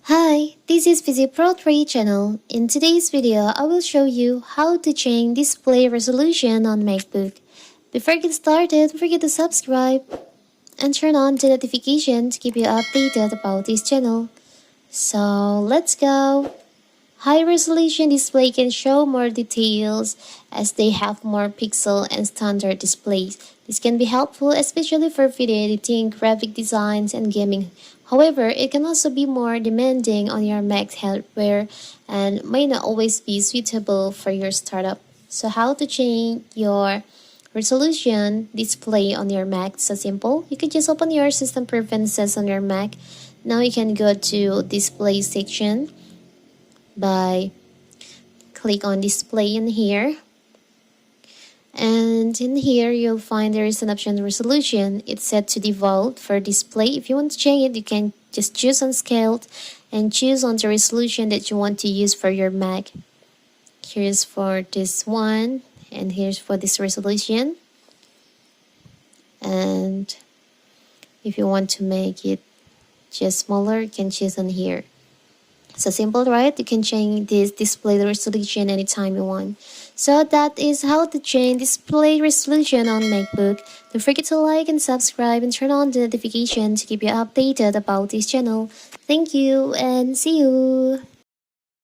Hi, this is Pro3 channel. In today's video, I will show you how to change display resolution on MacBook. Before I get started, don't forget to subscribe and turn on the notification to keep you updated about this channel. So let's go! High resolution display can show more details as they have more pixel and standard displays. This can be helpful especially for video editing, graphic designs, and gaming. However, it can also be more demanding on your Mac hardware and may not always be suitable for your startup. So how to change your resolution display on your Mac? So simple. You can just open your system preferences on your Mac. Now you can go to display section by click on display in here, and in here you'll find there is an option resolution. It's set to default for display. If you want to change it, you can just choose on scaled and choose on the resolution that you want to use for your Mac. Here's for this one, and here's for this resolution. And if you want to make it just smaller, you can choose on here. So simple, right? You can change this display resolution anytime you want. So that is how to change display resolution on MacBook. Don't forget to like and subscribe and turn on the notification to keep you updated about this channel. Thank you and see you!